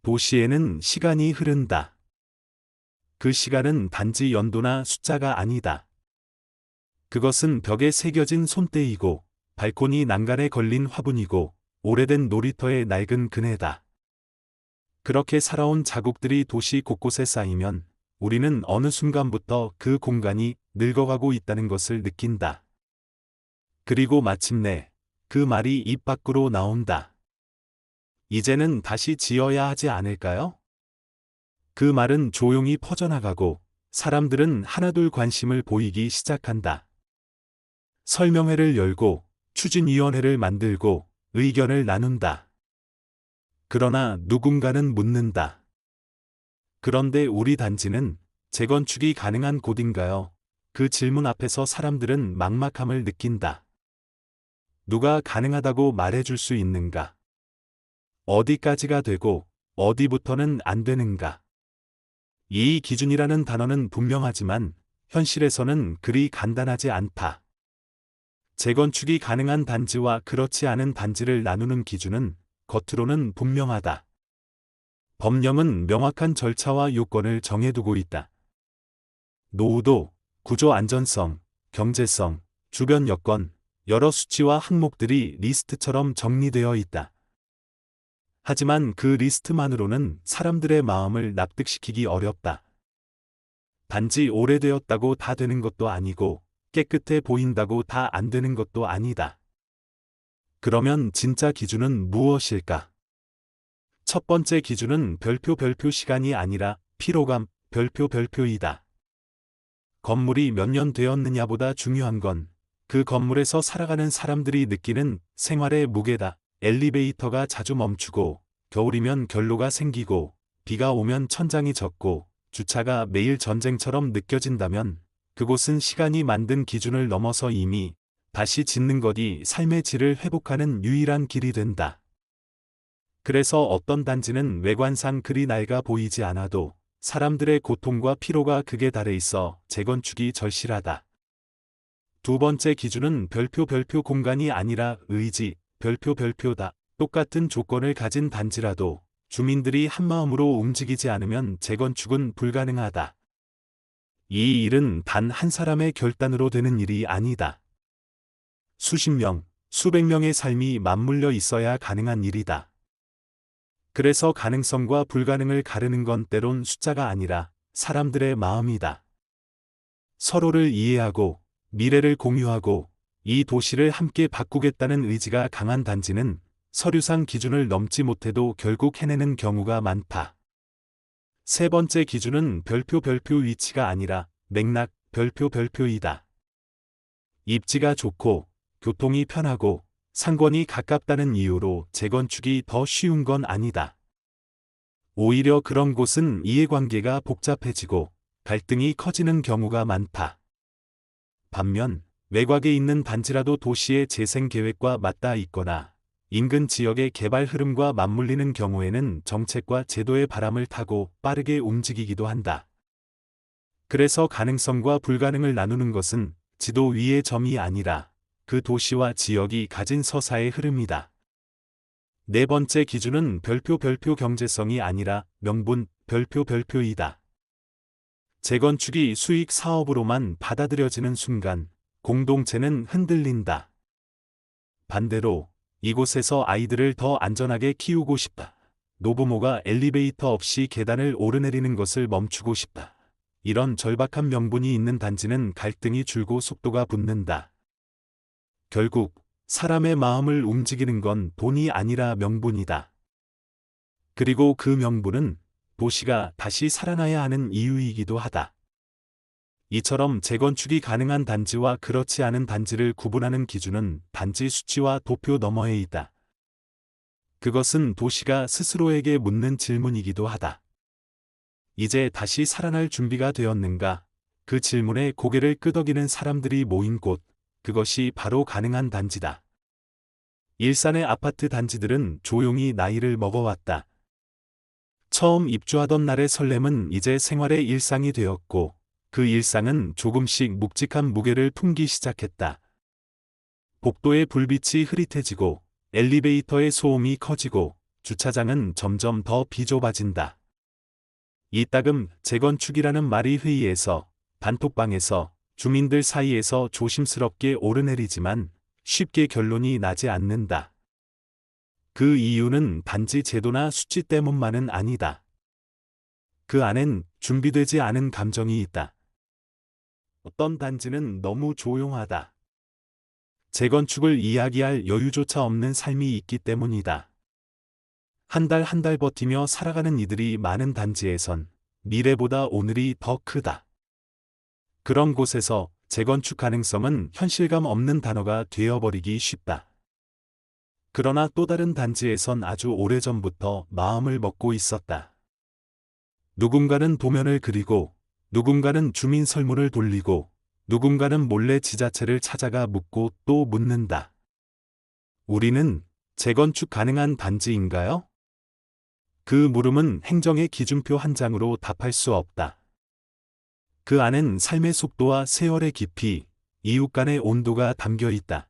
도시에는 시간이 흐른다. 그 시간은 단지 연도나 숫자가 아니다. 그것은 벽에 새겨진 손때이고 발코니 난간에 걸린 화분이고 오래된 놀이터의 낡은 그네다. 그렇게 살아온 자국들이 도시 곳곳에 쌓이면 우리는 어느 순간부터 그 공간이 늙어가고 있다는 것을 느낀다. 그리고 마침내 그 말이 입 밖으로 나온다. 이제는 다시 지어야 하지 않을까요? 그 말은 조용히 퍼져나가고 사람들은 하나둘 관심을 보이기 시작한다. 설명회를 열고 추진위원회를 만들고 의견을 나눈다. 그러나 누군가는 묻는다. 그런데 우리 단지는 재건축이 가능한 곳인가요? 그 질문 앞에서 사람들은 막막함을 느낀다. 누가 가능하다고 말해줄 수 있는가? 어디까지가 되고 어디부터는 안 되는가? 이 기준이라는 단어는 분명하지만 현실에서는 그리 간단하지 않다. 재건축이 가능한 단지와 그렇지 않은 단지를 나누는 기준은 겉으로는 분명하다. 법령은 명확한 절차와 요건을 정해두고 있다. 노후도, 구조 안전성, 경제성, 주변 여건, 여러 수치와 항목들이 리스트처럼 정리되어 있다. 하지만 그 리스트만으로는 사람들의 마음을 납득시키기 어렵다. 단지 오래되었다고 다 되는 것도 아니고 깨끗해 보인다고 다 안 되는 것도 아니다. 그러면 진짜 기준은 무엇일까? 첫 번째 기준은 별표 시간이 아니라 피로감 별표이다. 건물이 몇 년 되었느냐보다 중요한 건 그 건물에서 살아가는 사람들이 느끼는 생활의 무게다. 엘리베이터가 자주 멈추고 겨울이면 결로가 생기고 비가 오면 천장이 젖고 주차가 매일 전쟁처럼 느껴진다면 그곳은 시간이 만든 기준을 넘어서 이미 다시 짓는 것이 삶의 질을 회복하는 유일한 길이 된다. 그래서 어떤 단지는 외관상 그리 낡아 보이지 않아도 사람들의 고통과 피로가 극에 달해 있어 재건축이 절실하다. 두 번째 기준은 별표 공간이 아니라 의지 별표다. 똑같은 조건을 가진 단지라도 주민들이 한마음으로 움직이지 않으면 재건축은 불가능하다. 이 일은 단 한 사람의 결단으로 되는 일이 아니다. 수십 명, 수백 명의 삶이 맞물려 있어야 가능한 일이다. 그래서 가능성과 불가능을 가르는 건 때론 숫자가 아니라 사람들의 마음이다. 서로를 이해하고 미래를 공유하고 이 도시를 함께 바꾸겠다는 의지가 강한 단지는 서류상 기준을 넘지 못해도 결국 해내는 경우가 많다. 세 번째 기준은 별표 위치가 아니라 맥락 별표이다. 입지가 좋고 교통이 편하고 상권이 가깝다는 이유로 재건축이 더 쉬운 건 아니다. 오히려 그런 곳은 이해관계가 복잡해지고 갈등이 커지는 경우가 많다. 반면 외곽에 있는 단지라도 도시의 재생 계획과 맞닿아 있거나 인근 지역의 개발 흐름과 맞물리는 경우에는 정책과 제도의 바람을 타고 빠르게 움직이기도 한다. 그래서 가능성과 불가능을 나누는 것은 지도 위의 점이 아니라 그 도시와 지역이 가진 서사의 흐름이다. 네 번째 기준은 별표 경제성이 아니라 명분 별표이다. 재건축이 수익 사업으로만 받아들여지는 순간 공동체는 흔들린다. 반대로 이곳에서 아이들을 더 안전하게 키우고 싶다. 노부모가 엘리베이터 없이 계단을 오르내리는 것을 멈추고 싶다. 이런 절박한 명분이 있는 단지는 갈등이 줄고 속도가 붙는다. 결국 사람의 마음을 움직이는 건 돈이 아니라 명분이다. 그리고 그 명분은 도시가 다시 살아나야 하는 이유이기도 하다. 이처럼 재건축이 가능한 단지와 그렇지 않은 단지를 구분하는 기준은 단지 수치와 도표 너머에 있다. 그것은 도시가 스스로에게 묻는 질문이기도 하다. 이제 다시 살아날 준비가 되었는가? 그 질문에 고개를 끄덕이는 사람들이 모인 곳, 그것이 바로 가능한 단지다. 일산의 아파트 단지들은 조용히 나이를 먹어왔다. 처음 입주하던 날의 설렘은 이제 생활의 일상이 되었고 그 일상은 조금씩 묵직한 무게를 품기 시작했다. 복도의 불빛이 흐릿해지고 엘리베이터의 소음이 커지고 주차장은 점점 더 비좁아진다. 이따금 재건축이라는 말이 회의에서, 단톡방에서, 주민들 사이에서 조심스럽게 오르내리지만 쉽게 결론이 나지 않는다. 그 이유는 단지 제도나 수치 때문만은 아니다. 그 안엔 준비되지 않은 감정이 있다. 어떤 단지는 너무 조용하다. 재건축을 이야기할 여유조차 없는 삶이 있기 때문이다. 한 달 한 달 버티며 살아가는 이들이 많은 단지에선 미래보다 오늘이 더 크다. 그런 곳에서 재건축 가능성은 현실감 없는 단어가 되어버리기 쉽다. 그러나 또 다른 단지에선 아주 오래전부터 마음을 먹고 있었다. 누군가는 도면을 그리고, 누군가는 주민 설문을 돌리고, 누군가는 몰래 지자체를 찾아가 묻고 또 묻는다. 우리는 재건축 가능한 단지인가요? 그 물음은 행정의 기준표 한 장으로 답할 수 없다. 그 안엔 삶의 속도와 세월의 깊이, 이웃 간의 온도가 담겨 있다.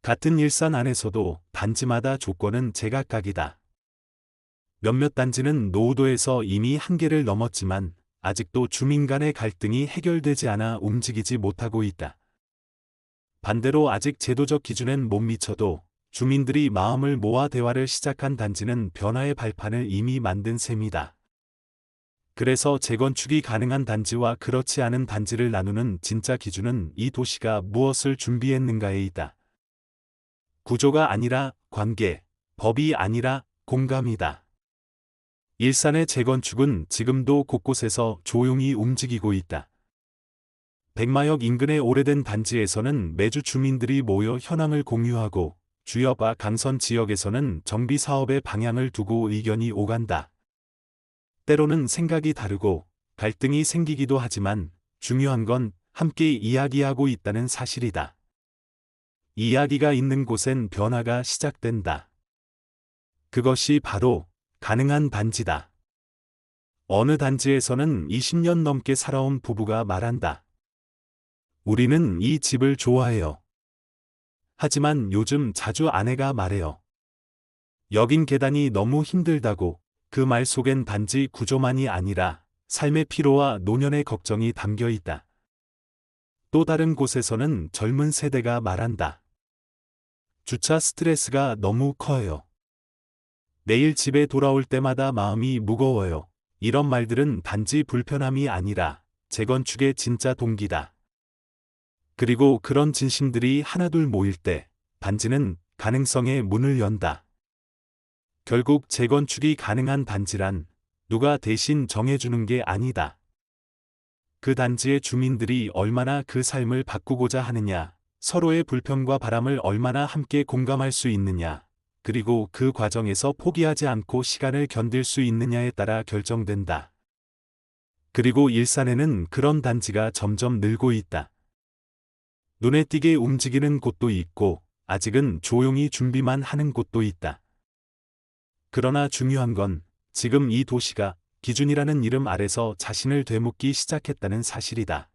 같은 일산 안에서도 단지마다 조건은 제각각이다. 몇몇 단지는 노후도에서 이미 한계를 넘었지만 아직도 주민 간의 갈등이 해결되지 않아 움직이지 못하고 있다. 반대로 아직 제도적 기준엔 못 미쳐도 주민들이 마음을 모아 대화를 시작한 단지는 변화의 발판을 이미 만든 셈이다. 그래서 재건축이 가능한 단지와 그렇지 않은 단지를 나누는 진짜 기준은 이 도시가 무엇을 준비했는가에 있다. 구조가 아니라 관계, 법이 아니라 공감이다. 일산의 재건축은 지금도 곳곳에서 조용히 움직이고 있다. 백마역 인근의 오래된 단지에서는 매주 주민들이 모여 현황을 공유하고 주여바 강선 지역에서는 정비 사업의 방향을 두고 의견이 오간다. 때로는 생각이 다르고 갈등이 생기기도 하지만 중요한 건 함께 이야기하고 있다는 사실이다. 이야기가 있는 곳엔 변화가 시작된다. 그것이 바로 가능한 단지다. 어느 단지에서는 20년 넘게 살아온 부부가 말한다. 우리는 이 집을 좋아해요. 하지만 요즘 자주 아내가 말해요. 여긴 계단이 너무 힘들다고. 그 말 속엔 단지 구조만이 아니라 삶의 피로와 노년의 걱정이 담겨 있다. 또 다른 곳에서는 젊은 세대가 말한다. 주차 스트레스가 너무 커요. 매일 집에 돌아올 때마다 마음이 무거워요. 이런 말들은 단지 불편함이 아니라 재건축의 진짜 동기다. 그리고 그런 진심들이 하나둘 모일 때 단지는 가능성의 문을 연다. 결국 재건축이 가능한 단지란 누가 대신 정해주는 게 아니다. 그 단지의 주민들이 얼마나 그 삶을 바꾸고자 하느냐, 서로의 불평과 바람을 얼마나 함께 공감할 수 있느냐, 그리고 그 과정에서 포기하지 않고 시간을 견딜 수 있느냐에 따라 결정된다. 그리고 일산에는 그런 단지가 점점 늘고 있다. 눈에 띄게 움직이는 곳도 있고, 아직은 조용히 준비만 하는 곳도 있다. 그러나 중요한 건 지금 이 도시가 기준이라는 이름 아래서 자신을 되묻기 시작했다는 사실이다.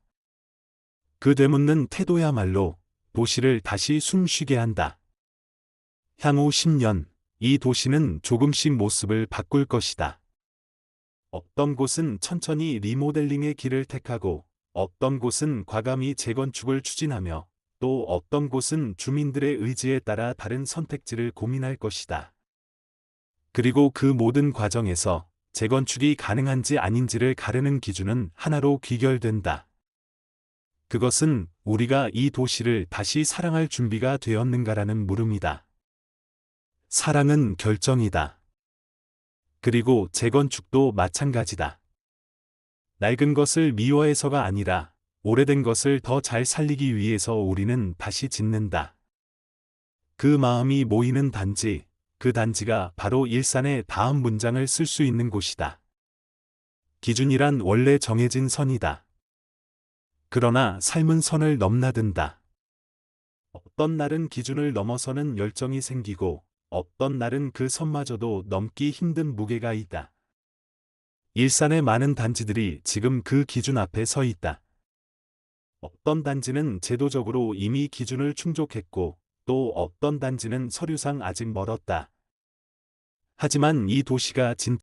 그 되묻는 태도야말로 도시를 다시 숨쉬게 한다. 향후 10년, 이 도시는 조금씩 모습을 바꿀 것이다. 어떤 곳은 천천히 리모델링의 길을 택하고, 어떤 곳은 과감히 재건축을 추진하며, 또 어떤 곳은 주민들의 의지에 따라 다른 선택지를 고민할 것이다. 그리고 그 모든 과정에서 재건축이 가능한지 아닌지를 가르는 기준은 하나로 귀결된다. 그것은 우리가 이 도시를 다시 사랑할 준비가 되었는가라는 물음이다. 사랑은 결정이다. 그리고 재건축도 마찬가지다. 낡은 것을 미워해서가 아니라 오래된 것을 더 잘 살리기 위해서 우리는 다시 짓는다. 그 마음이 모이는 단지, 그 단지가 바로 일산의 다음 문장을 쓸 수 있는 곳이다. 기준이란 원래 정해진 선이다. 그러나 삶은 선을 넘나든다. 어떤 날은 기준을 넘어서는 열정이 생기고, 어떤 날은 그 선마저도 넘기 힘든 무게가 있다. 일산의 많은 단지들이 지금 그 기준 앞에 서 있다. 어떤 단지는 제도적으로 이미 기준을 충족했고, 또 어떤 단지는 서류상 아직 멀었다. 하지만 이 도시가